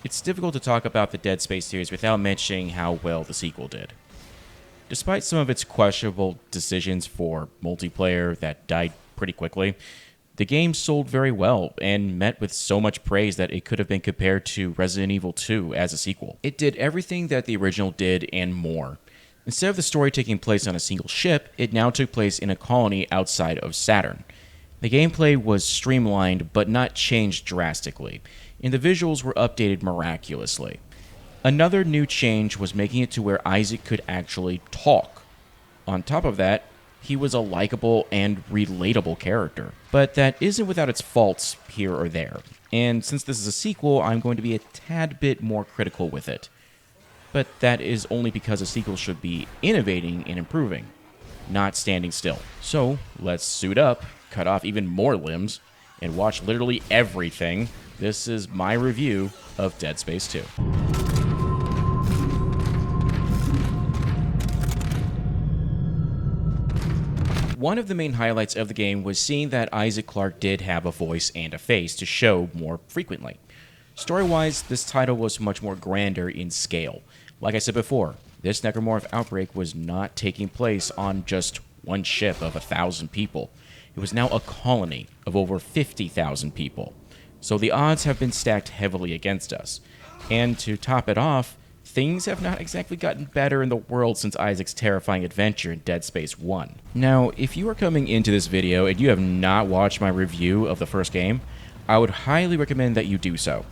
It's difficult to talk about the Dead Space series without mentioning how well the sequel did. Despite some of its questionable decisions for multiplayer that died pretty quickly, the game sold very well and met with so much praise that it could have been compared to Resident Evil 2 as a sequel. It did everything that the original did and more. Instead of the story taking place on a single ship, it now took place in a colony outside of Saturn. The gameplay was streamlined but not changed drastically, and the visuals were updated miraculously. Another new change was making it to where Isaac could actually talk. On top of that, he was a likable and relatable character. But that isn't without its faults here or there, and since this is a sequel, I'm going to be a tad bit more critical with it. But that is only because a sequel should be innovating and improving, not standing still. So, let's suit up, cut off even more limbs, and watch literally everything. This is my review of Dead Space 2. One of the main highlights of the game was seeing that Isaac Clarke did have a voice and a face to show more frequently. Story-wise, this title was much more grander in scale. Like I said before, this necromorph outbreak was not taking place on just one ship of 1,000 people. It was now a colony of over 50,000 people. So the odds have been stacked heavily against us. And to top it off, things have not exactly gotten better in the world since Isaac's terrifying adventure in Dead Space 1. Now, if you are coming into this video and you have not watched my review of the first game, I would highly recommend that you do so.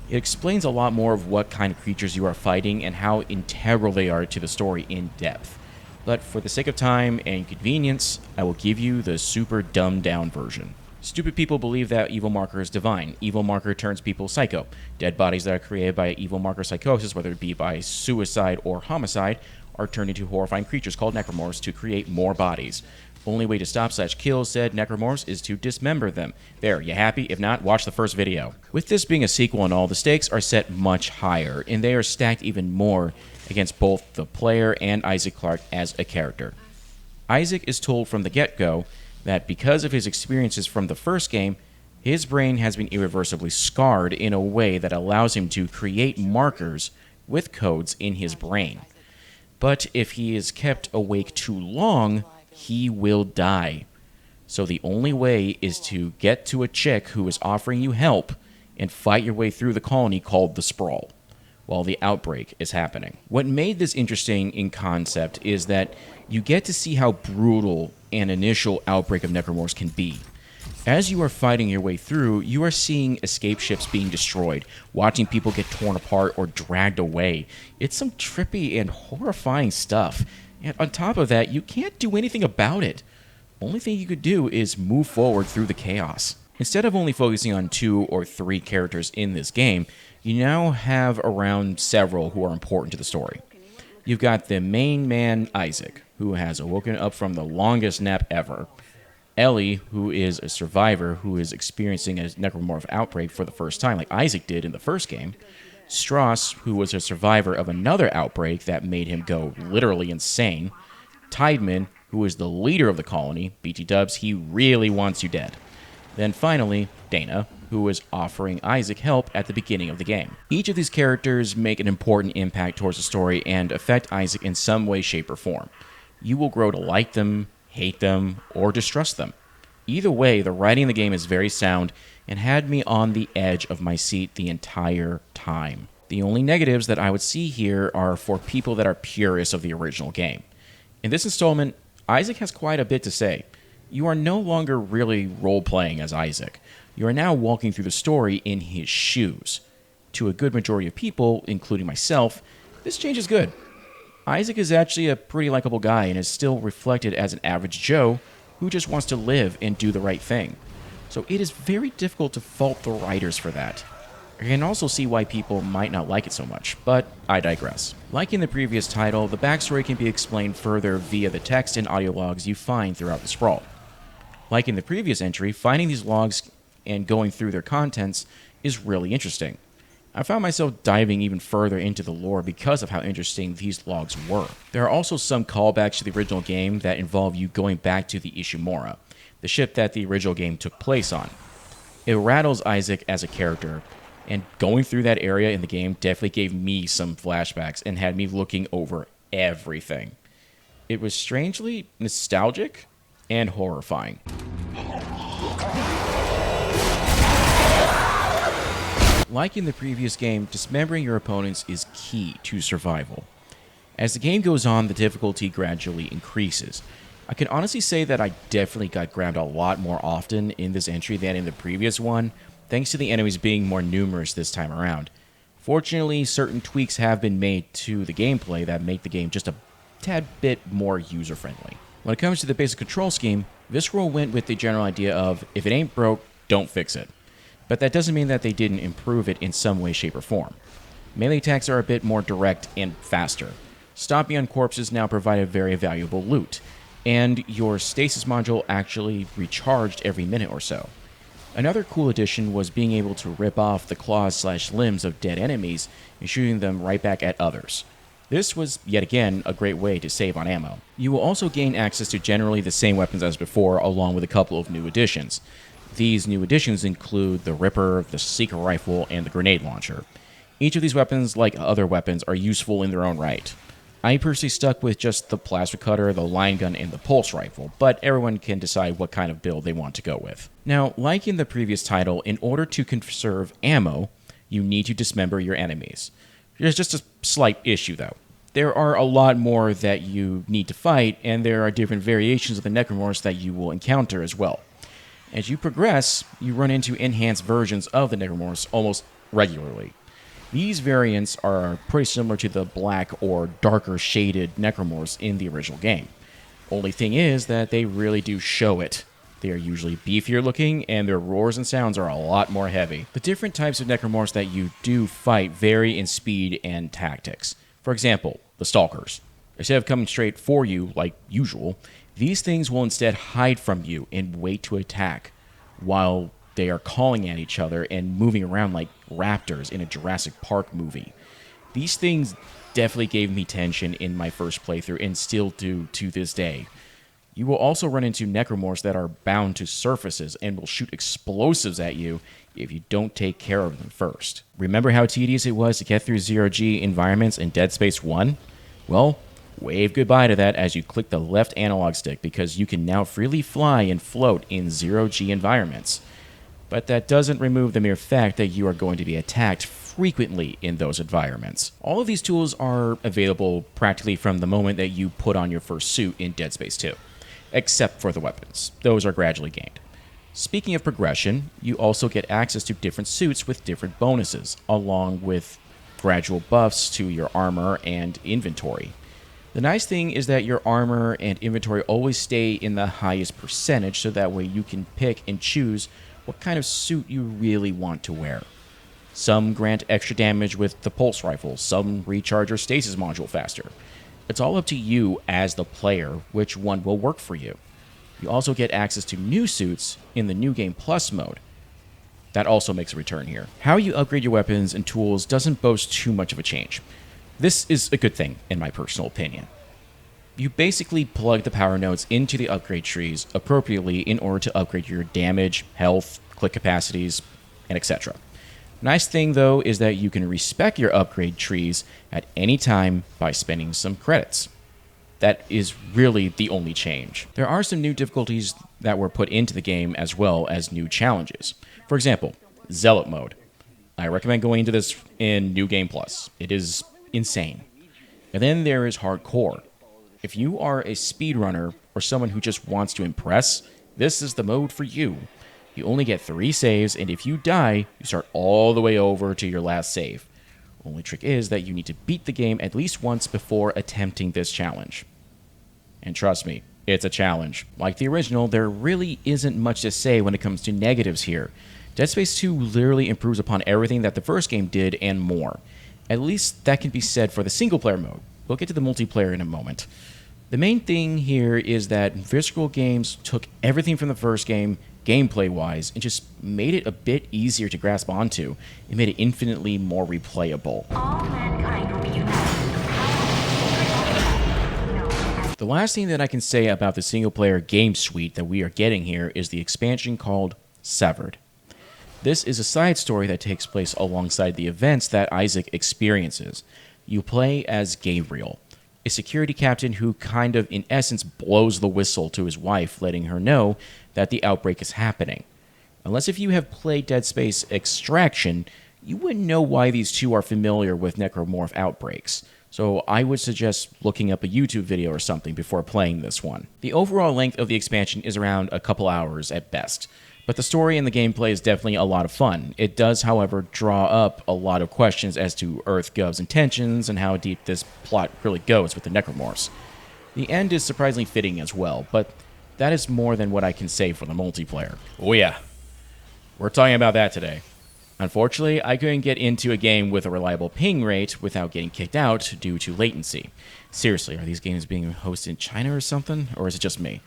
It explains a lot more of what kind of creatures you are fighting and how integral they are to the story in depth. But for the sake of time and convenience, I will give you the super dumbed down version. Stupid people believe that Evil Marker is divine. Evil Marker turns people psycho. Dead bodies that are created by Evil Marker psychosis, whether it be by suicide or homicide, are turned into horrifying creatures called necromorphs to create more bodies. Only way to stop such kills said necromorphs is to dismember them. There, you happy? If not, watch the first video. With this being a sequel and all, the stakes are set much higher, and they are stacked even more against both the player and Isaac Clarke as a character. Isaac is told from the get-go that because of his experiences from the first game, his brain has been irreversibly scarred in a way that allows him to create markers with codes in his brain. But if he is kept awake too long, he will die. So the only way is to get to a chick who is offering you help and fight your way through the colony called the Sprawl, while the outbreak is happening. What made this interesting in concept is that you get to see how brutal an initial outbreak of necromorphs can be. As you are fighting your way through, you are seeing escape ships being destroyed, watching people get torn apart or dragged away. It's some trippy and horrifying stuff. And on top of that, you can't do anything about it. Only thing you could do is move forward through the chaos. Instead of only focusing on 2 or 3 characters in this game, you now have around several who are important to the story. You've got the main man, Isaac, who has awoken up from the longest nap ever. Ellie, who is a survivor who is experiencing a necromorph outbreak for the first time, like Isaac did in the first game. Strauss, who was a survivor of another outbreak that made him go literally insane. Tideman, who is the leader of the colony. BT Dubs, he really wants you dead. Then finally, Dana, who is offering Isaac help at the beginning of the game. Each of these characters make an important impact towards the story and affect Isaac in some way, shape, or form. You will grow to like them, hate them, or distrust them. Either way, the writing in the game is very sound and had me on the edge of my seat the entire time. The only negatives that I would see here are for people that are purists of the original game. In this installment, Isaac has quite a bit to say. You are no longer really role-playing as Isaac. You are now walking through the story in his shoes. To a good majority of people, including myself, this change is good. Isaac is actually a pretty likable guy and is still reflected as an average Joe who just wants to live and do the right thing. So it is very difficult to fault the writers for that. I can also see why people might not like it so much, but I digress. Like in the previous title, the backstory can be explained further via the text and audio logs you find throughout the Sprawl. Like in the previous entry, finding these logs and going through their contents is really interesting. I found myself diving even further into the lore because of how interesting these logs were. There are also some callbacks to the original game that involve you going back to the Ishimura, the ship that the original game took place on. It rattles Isaac as a character, And going through that area in the game definitely gave me some flashbacks and had me looking over everything. It was strangely nostalgic and horrifying. Like in the previous game, dismembering your opponents is key to survival. As the game goes on, the difficulty gradually increases. I can honestly say that I definitely got grabbed a lot more often in this entry than in the previous one, thanks to the enemies being more numerous this time around. Fortunately, certain tweaks have been made to the gameplay that make the game just a tad bit more user-friendly. When it comes to the basic control scheme, Visceral went with the general idea of, if it ain't broke, don't fix it. But that doesn't mean that they didn't improve it in some way, shape, or form. Melee attacks are a bit more direct and faster. Stomping on corpses now provided very valuable loot, and your stasis module actually recharged every minute or so. Another cool addition was being able to rip off the claws/limbs of dead enemies and shooting them right back at others. This was, yet again, a great way to save on ammo. You will also gain access to generally the same weapons as before, along with a couple of new additions. These new additions include the Ripper, the Secret Rifle, and the Grenade Launcher. Each of these weapons, like other weapons, are useful in their own right. I personally stuck with just the Plasma Cutter, the Line Gun, and the Pulse Rifle, but everyone can decide what kind of build they want to go with. Now, like in the previous title, in order to conserve ammo, you need to dismember your enemies. There's just a slight issue, though. There are a lot more that you need to fight, and there are different variations of the Necromorphs that you will encounter as well. As you progress, you run into enhanced versions of the Necromorphs almost regularly. These variants are pretty similar to the black or darker shaded Necromorphs in the original game. Only thing is that they really do show it. They are usually beefier looking, and their roars and sounds are a lot more heavy. The different types of Necromorphs that you do fight vary in speed and tactics. For example, the Stalkers. Instead of coming straight for you like usual, these things will instead hide from you and wait to attack, while they are calling at each other and moving around like raptors in a Jurassic Park movie. These things definitely gave me tension in my first playthrough and still do to this day. You will also run into Necromorphs that are bound to surfaces and will shoot explosives at you if you don't take care of them first. Remember how tedious it was to get through zero-G environments in Dead Space 1? Well, wave goodbye to that as you click the left analog stick, because you can now freely fly and float in zero-G environments. But that doesn't remove the mere fact that you are going to be attacked frequently in those environments. All of these tools are available practically from the moment that you put on your first suit in Dead Space 2, except for the weapons. Those are gradually gained. Speaking of progression, you also get access to different suits with different bonuses, along with gradual buffs to your armor and inventory. The nice thing is that your armor and inventory always stay in the highest percentage, so that way you can pick and choose what kind of suit you really want to wear. Some grant extra damage with the Pulse Rifle, some recharge your stasis module faster. It's all up to you as the player which one will work for you. You also get access to new suits in the New Game Plus mode. That also makes a return here. How you upgrade your weapons and tools doesn't boast too much of a change. This is a good thing, in my personal opinion. You basically plug the power nodes into the upgrade trees appropriately in order to upgrade your damage, health, click capacities, and etc. Nice thing, though, is that you can respec your upgrade trees at any time by spending some credits. That is really the only change. There are some new difficulties that were put into the game, as well as new challenges. For example, Zealot mode. I recommend going into this in New Game Plus. It is insane. And then there is Hardcore. If you are a speedrunner or someone who just wants to impress, this is the mode for you. You only get 3 saves, and if you die, you start all the way over to your last save. Only trick is that you need to beat the game at least once before attempting this challenge. And trust me, it's a challenge. Like the original, there really isn't much to say when it comes to negatives here. Dead Space 2 literally improves upon everything that the first game did and more. At least that can be said for the single-player mode. We'll get to the multiplayer in a moment. The main thing here is that Visceral Games took everything from the first game, gameplay-wise, and just made it a bit easier to grasp onto. It made it infinitely more replayable. The last thing that I can say about the single-player game suite that we are getting here is the expansion called Severed. This is a side story that takes place alongside the events that Isaac experiences. You play as Gabriel, a security captain who kind of, in essence, blows the whistle to his wife, letting her know that the outbreak is happening. Unless if you have played Dead Space Extraction, you wouldn't know why these two are familiar with necromorph outbreaks. So I would suggest looking up a YouTube video or something before playing this one. The overall length of the expansion is around a couple hours at best, but the story and the gameplay is definitely a lot of fun. It does, however, draw up a lot of questions as to EarthGov's intentions and how deep this plot really goes with the necromorphs. The end is surprisingly fitting as well, but that is more than what I can say for the multiplayer. Oh yeah, we're talking about that today. Unfortunately, I couldn't get into a game with a reliable ping rate without getting kicked out due to latency. Seriously, are these games being hosted in China or something? Or is it just me?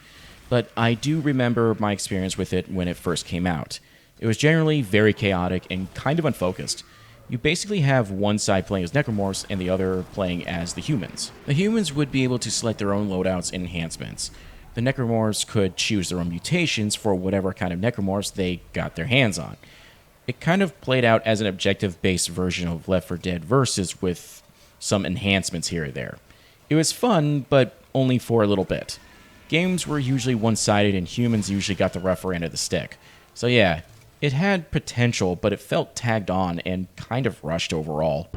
But I do remember my experience with it when it first came out. It was generally very chaotic and kind of unfocused. You basically have one side playing as necromorphs and the other playing as the humans. The humans would be able to select their own loadouts and enhancements. The necromorphs could choose their own mutations for whatever kind of necromorphs they got their hands on. It kind of played out as an objective-based version of Left 4 Dead Versus with some enhancements here or there. It was fun, but only for a little bit. Games were usually one-sided and humans usually got the rougher end of the stick. So yeah, it had potential, but it felt tagged on and kind of rushed overall.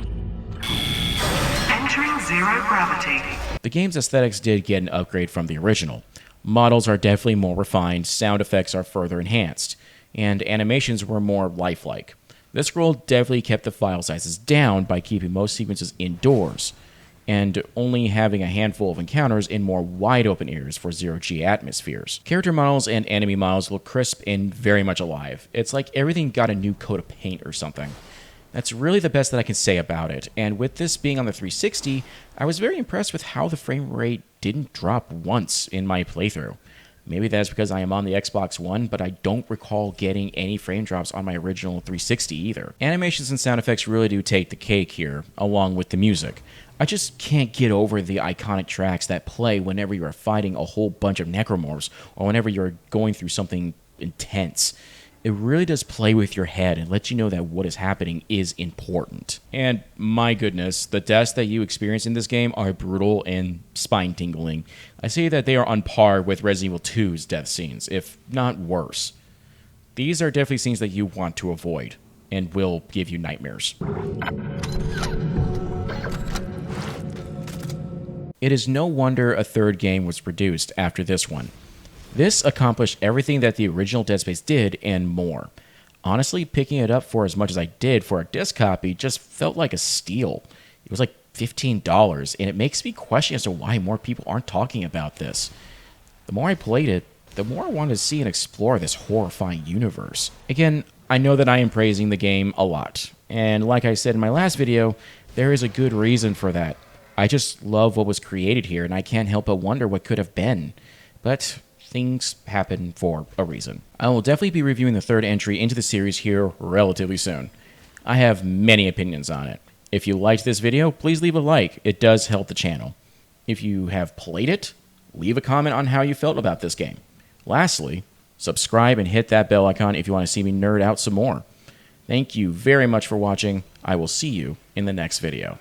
Entering zero gravity. The game's aesthetics did get an upgrade from the original. Models are definitely more refined, sound effects are further enhanced, and animations were more lifelike. This scroll definitely kept the file sizes down by keeping most sequences indoors, and only having a handful of encounters in more wide-open areas for zero-G atmospheres. Character models and enemy models look crisp and very much alive. It's like everything got a new coat of paint or something. That's really the best that I can say about it, and with this being on the 360, I was very impressed with how the frame rate didn't drop once in my playthrough. Maybe that's because I am on the Xbox One, but I don't recall getting any frame drops on my original 360 either. Animations and sound effects really do take the cake here, along with the music. I just can't get over the iconic tracks that play whenever you are fighting a whole bunch of necromorphs, or whenever you're going through something intense. It really does play with your head and let you know that what is happening is important. And my goodness, the deaths that you experience in this game are brutal and spine-tingling. I say that they are on par with Resident Evil 2's death scenes, if not worse. These are definitely scenes that you want to avoid, and will give you nightmares. It is no wonder a third game was produced after this one. This accomplished everything that the original Dead Space did and more. Honestly, picking it up for as much as I did for a disc copy just felt like a steal. It was like $15, and it makes me question as to why more people aren't talking about this. The more I played it, the more I wanted to see and explore this horrifying universe. Again, I know that I am praising the game a lot, and like I said in my last video, there is a good reason for that. I just love what was created here, and I can't help but wonder what could have been. But things happen for a reason. I will definitely be reviewing the third entry into the series here relatively soon. I have many opinions on it. If you liked this video, please leave a like. It does help the channel. If you have played it, leave a comment on how you felt about this game. Lastly, subscribe and hit that bell icon if you want to see me nerd out some more. Thank you very much for watching. I will see you in the next video.